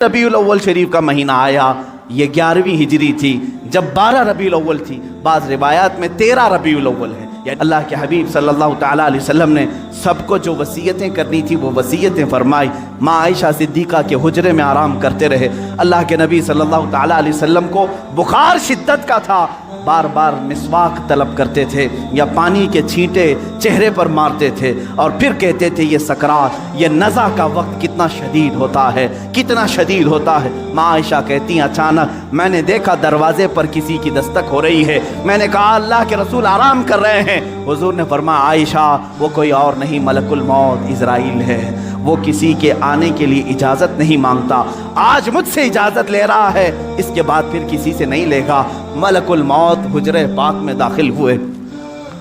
रबीउल अव्वल शरीफ का महीना आया, ये 11वीं हिजरी थी, जब 12 रबीउल अव्वल थी, बाज़ रिवायात में 13 रबीउल अव्वल है। अल्लाह के हबीब सल्लल्लाहु तआला अलैहि वसल्लम ने सबको जो वसीयतें करनी थी वो वसीयतें फरमाई। माँ आयशा सिद्दीक़ा के हुजरे में आराम करते रहे। अल्लाह के नबी सल्लल्लाहु तआला अलैहि वसल्लम को बुखार शिद्दत का था, बार बार मिसवाक तलब करते थे या पानी के छींटे चेहरे पर मारते थे और फिर कहते थे ये सकरात, ये नज़ा का वक्त कितना शदीद होता है, कितना शदीद होता है। माँ आयशा कहती हैं अचानक मैंने देखा दरवाजे पर किसी की दस्तक हो रही है। मैंने कहा अल्लाह के रसूल आराम कर रहे हैं। हुजूर ने फरमाया आयशा वो कोई और नहीं मलकुल मौत इज़राइल है, वो किसी के आने के लिए इजाज़त नहीं मांगता, आज मुझसे इजाज़त ले रहा है, इसके बाद फिर किसी से नहीं लेगा। मलकुल मौत हुजरे पाक में दाखिल हुए।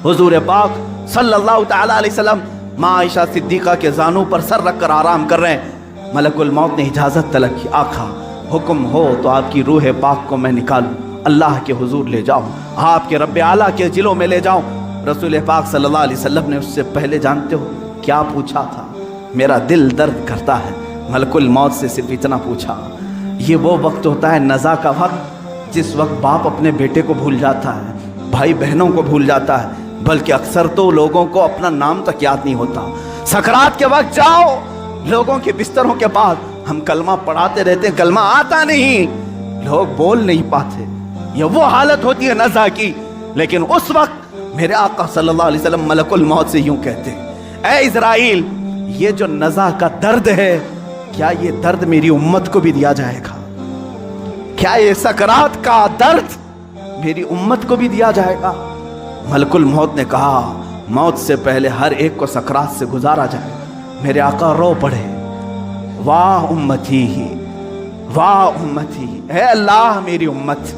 हुजूर पाक सल्लल्लाहु तआला अलैहि वसल्लम माँ आयशा सिद्दीक़ा के जानों पर सर रख कर आराम कर रहे हैं। मलकुल मौत ने इजाज़त तलब की, आका हुक्म हो तो आपकी रूह पाक को मैं निकालूं, अल्लाह के हुजूर ले जाऊं, आपके रब्बे आला के जिलों में ले जाऊं। रसूल पाक सल्लल्लाहु अलैहि वसल्लम ने उससे पहले जानते हो क्या पूछा था? मेरा दिल दर्द करता है। मलकुल मौत से सिर्फ इतना पूछा। ये वो वक्त होता है नज़ा का वक्त, जिस वक्त बाप अपने बेटे को भूल जाता है, भाई बहनों को भूल जाता है, बल्कि अक्सर तो लोगों को अपना नाम तक याद नहीं होता। सकरात के वक्त जाओ लोगों के बिस्तरों के पास, हम कलमा पढ़ाते रहते हैं, कलमा आता नहीं, लोग बोल नहीं पाते। ये वो हालत होती है नज़ा की। लेकिन उस वक्त मेरे आका सल्लल्लाहु अलैहि वसल्लम मलकुल मौत से यूं कहते हैं, ऐ इज़राइल, ये जो नज़ा का दर्द है, क्या ये दर्द मेरी उम्मत को भी दिया जाएगा? क्या ये सकरात का दर्द मेरी उम्मत को भी दिया जाएगा? मलकुल मौत ने कहा मौत से पहले हर एक को सकरात से गुजारा जाए। मेरे आका रो पड़े, वाह उम्मती ही, वाह उम्मती, है अल्लाह मेरी उम्मत,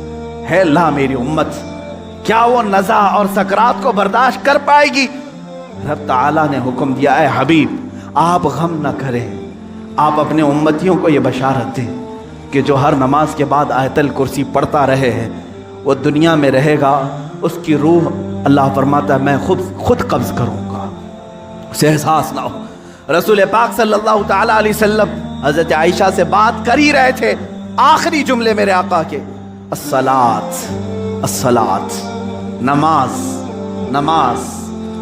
है अल्लाह मेरी उम्मत, क्या वो नज़ा और सकरात को बर्दाश्त कर पाएगी? रब ताला ने हुक्म दिया है हबीब आप गम न करें, आप अपने उम्मतियों को ये बशारत दें कि जो हर नमाज के बाद आयतल कुर्सी पढ़ता रहे है वो दुनिया में रहेगा, उसकी रूह अल्लाह फरमाता है मैं खुद कब्ज़ करूँगा, उसे एहसास ना हो। रसूल पाक सल्लल्लाहु तआला अलैहि वसल्लम हज़रत आयशा से बात कर ही रहे थे, आखिरी जुमले मेरे आका के अस्सलात अस्सलात, नमाज नमाज,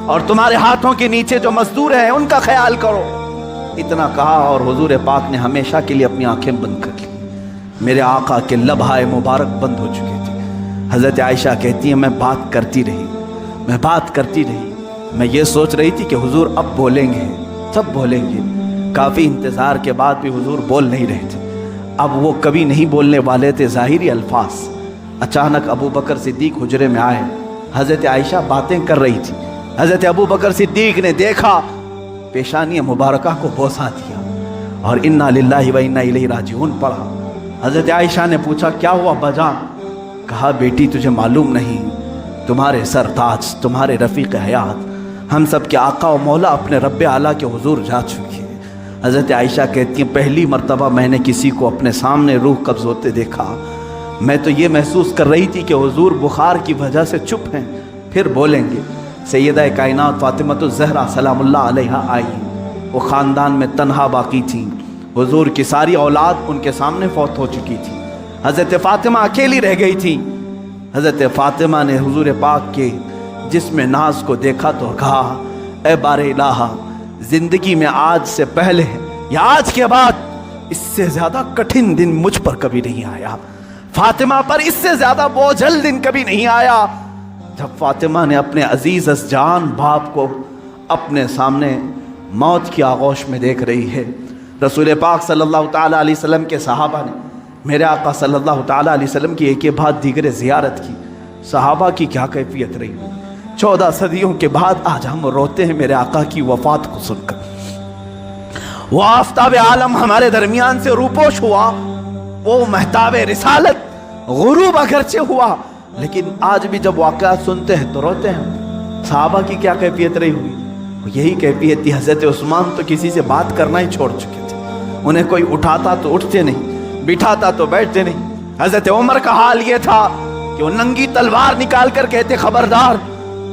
और तुम्हारे हाथों के नीचे जो मजदूर हैं उनका ख्याल करो। इतना कहा और हुजूर पाक ने हमेशा के लिए अपनी आंखें बंद कर ली। मेरे आका के लबहाए मुबारक बंद हो चुके थे। हज़रत आयशा कहती है मैं बात करती रही, मैं बात करती रही, मैं ये सोच रही थी कि हुजूर अब बोलेंगे, सब बोलेंगे। काफ़ी इंतज़ार के बाद भी हुजूर बोल नहीं रहे थे। अब वो कभी नहीं बोलने वाले थे ज़ाहिरी अल्फाज। अचानक अबू बकर सिद्दीक हुजरे में आए, हज़रत आयशा बातें कर रही थी। हज़रत अबू बकर सिद्दीक ने देखा, पेशानी मुबारका को बोसा दिया और इन्ना लिल्लाहि व इन्ना इलैहि राजिऊन पढ़ा। हज़रत आयशा ने पूछा क्या हुआ बजान? कहा बेटी तुझे मालूम नहीं, तुम्हारे सरताज, तुम्हारे रफ़ीक़ हयात, हम सब के आका और मौला अपने रब्बे आला के हुजूर जा चुके हैं। हज़रत आयशा कहती हैं पहली मर्तबा मैंने किसी को अपने सामने रूह कब्ज़ होते देखा। मैं तो ये महसूस कर रही थी कि हुजूर बुखार की वजह से चुप हैं, फिर बोलेंगे। सैयदा कायनात फ़ातिमतुज़ ज़हरा सलामुल्लाह अलैहा आई, वो ख़ानदान में तन्हा बाकी थी। हुजूर की सारी औलाद उनके सामने फौत हो चुकी थी, हज़रत फ़ातिमा अकेली रह गई थी। हज़रत फ़ातिमा ने हुजूर पाक के जिस्म नाज को देखा तो कहा ए बारे इलाहा, ज़िंदगी में आज से पहले या आज के बाद इससे ज़्यादा कठिन दिन मुझ पर कभी नहीं आया, फ़ातिमा पर इससे ज़्यादा बोझल दिन कभी नहीं आया। जब फ़ातिमा ने अपने अजीज़ जान बाप को अपने सामने मौत की आगोश में देख रही है, रसूल पाक सल्लल्लाहु तआला अलैहि वसल्लम के सहाबा ने मेरे आका सल्लल्लाहु तआला अलैहि वसल्लम की एक के बाद दीगरे ज़ियारत की। सहाबा की क्या कैफियत रही, 14 सदियों के बाद आज हम रोते हैं मेरे आका की वफ़ात को सुनकर। वो आफ्ताब आलम हमारे दरमियान से रूपोश हुआ, वो महताब रिसालत गुरूब अगरचे हुआ, लेकिन आज भी जब वाक़यात सुनते हैं तो रोते हैं। सहाबा की क्या कैफियत रही हुई, यही कैफियत थी। हज़रत उस्मान तो किसी से बात करना ही छोड़ चुके थे, उन्हें कोई उठाता तो उठते नहीं, बिठाता तो बैठते नहीं। हज़रत उमर का हाल ये था कि वो नंगी तलवार निकाल कर कहते खबरदार,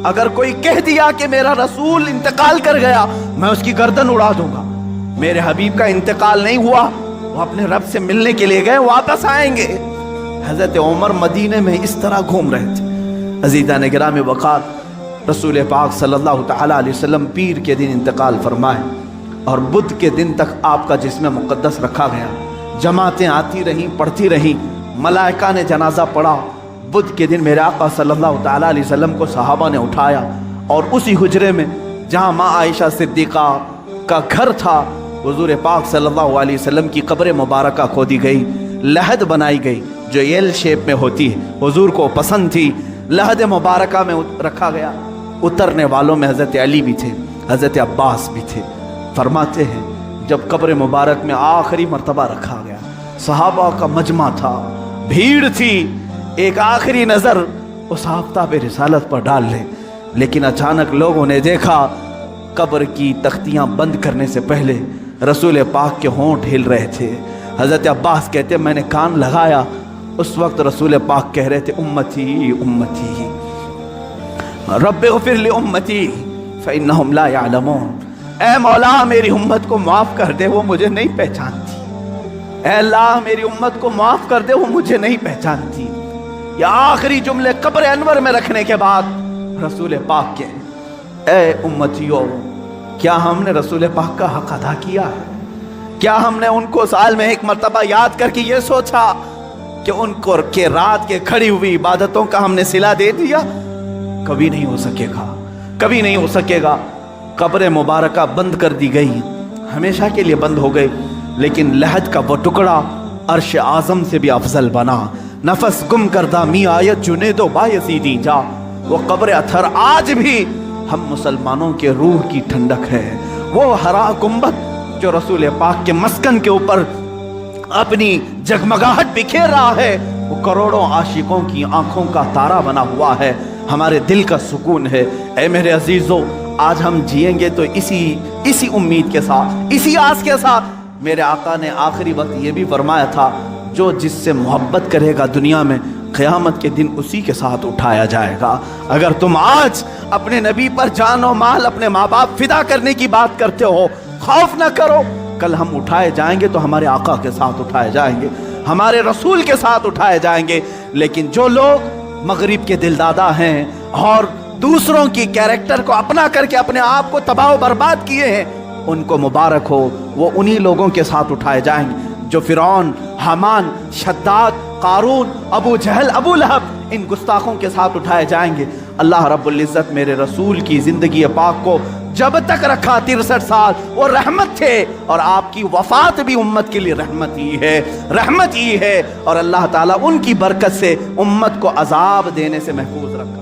अगर कोई कह दिया कि मेरा रसूल इंतकाल कर गया मैं उसकी गर्दन उड़ा दूंगा। मेरे हबीब का इंतकाल नहीं हुआ, وہ اپنے رب سے ملنے کے لیے گئے، واپس آئیں گے۔ حضرت عمر مدینے میں اس طرح گھوم رہے تھے۔ عزیزان گرامی وقات، رسول پاک صلی اللہ تعالیٰ علیہ وسلم پیر کے دن انتقال فرمائے اور بدھ کے دن تک آپ کا جسم مقدس رکھا گیا۔ جماعتیں آتی رہیں، پڑھتی رہیں، ملائکہ نے جنازہ پڑھا۔ بدھ کے دن میرے آقا صلی اللہ تعالیٰ علیہ وسلم کو صحابہ نے اٹھایا اور اسی حجرے میں جہاں ماں عائشہ صدیقہ کا گھر تھا، حضور پاک صلی اللہ علیہ وسلم کی قبر مبارکہ کھودی گئی، لحد بنائی گئی جو ایل شیپ میں ہوتی ہے، حضور کو پسند تھی، لحد مبارکہ میں رکھا گیا۔ اترنے والوں میں حضرت علی بھی تھے، حضرت عباس بھی تھے۔ فرماتے ہیں جب قبر مبارک میں آخری مرتبہ رکھا گیا، صحابہ کا مجمع تھا، بھیڑ تھی، ایک آخری نظر اس آفتاب رسالت پر ڈال لیں، لیکن اچانک لوگوں نے دیکھا قبر کی تختیاں بند کرنے سے پہلے رسول پاک کے ہونٹ ہل رہے تھے۔ حضرت عباس کہتے ہیں میں نے کان لگایا، اس وقت رسول پاک کہہ رہے تھے امتی امتی رب اغفر لی امتی فانہم لا یعلمون، اے مولا میری امت کو معاف کر دے، وہ مجھے نہیں پہچانتی، اے اللہ میری امت کو معاف کر دے، وہ مجھے نہیں پہچانتی۔ یہ آخری جملے قبر انور میں رکھنے کے بعد رسول پاک کے اے امتیوں، کیا ہم نے رسول پاک کا حق ادا کیا ہے؟ کیا ہم نے ان کو سال میں ایک مرتبہ یاد کر کے یہ سوچا کہ ان کو کہ رات کے کھڑی ہوئی عبادتوں کا ہم نے صلہ دے دیا؟ کبھی نہیں ہو سکے گا، کبھی نہیں ہو سکے گا۔ قبر مبارکہ بند کر دی گئی، ہمیشہ کے لیے بند ہو گئی، لیکن لحد کا وہ ٹکڑا عرش اعظم سے بھی افضل بنا۔ نفس گم کردہ می آیت جنید و بایسی دی جا، وہ قبر اثر آج بھی ہم مسلمانوں کے روح کی ٹھنڈک ہے۔ وہ ہرا گنبد جو رسول پاک کے مسکن کے اوپر اپنی جگمگاہٹ بکھیر رہا ہے، وہ کروڑوں عاشقوں کی آنکھوں کا تارا بنا ہوا ہے، ہمارے دل کا سکون ہے۔ اے میرے عزیزو، آج ہم جئیں گے تو اسی امید کے ساتھ، اسی آس کے ساتھ۔ میرے آقا نے آخری وقت یہ بھی فرمایا تھا جو جس سے محبت کرے گا دنیا میں، قیامت کے دن اسی کے ساتھ اٹھایا جائے گا۔ اگر تم آج اپنے نبی پر جان و مال، اپنے ماں باپ فدا کرنے کی بات کرتے ہو، خوف نہ کرو، کل ہم اٹھائے جائیں گے تو ہمارے آقا کے ساتھ اٹھائے جائیں گے، ہمارے رسول کے ساتھ اٹھائے جائیں گے۔ لیکن جو لوگ مغرب کے دلدادہ ہیں اور دوسروں کی کیریکٹر کو اپنا کر کے اپنے آپ کو تباہ و برباد کیے ہیں، ان کو مبارک ہو، وہ انہی لوگوں کے ساتھ اٹھائے جائیں گے جو فرعون، حامان، شداد، قارون، ابو جہل، ابو لہب، ان گستاخوں کے ساتھ اٹھائے جائیں گے۔ اللہ رب العزت میرے رسول کی زندگی پاک کو جب تک رکھا 63 سال وہ رحمت تھے، اور آپ کی وفات بھی امت کے لیے رحمت ہی ہے، رحمت ہی ہے، اور اللہ تعالیٰ ان کی برکت سے امت کو عذاب دینے سے محفوظ رکھا۔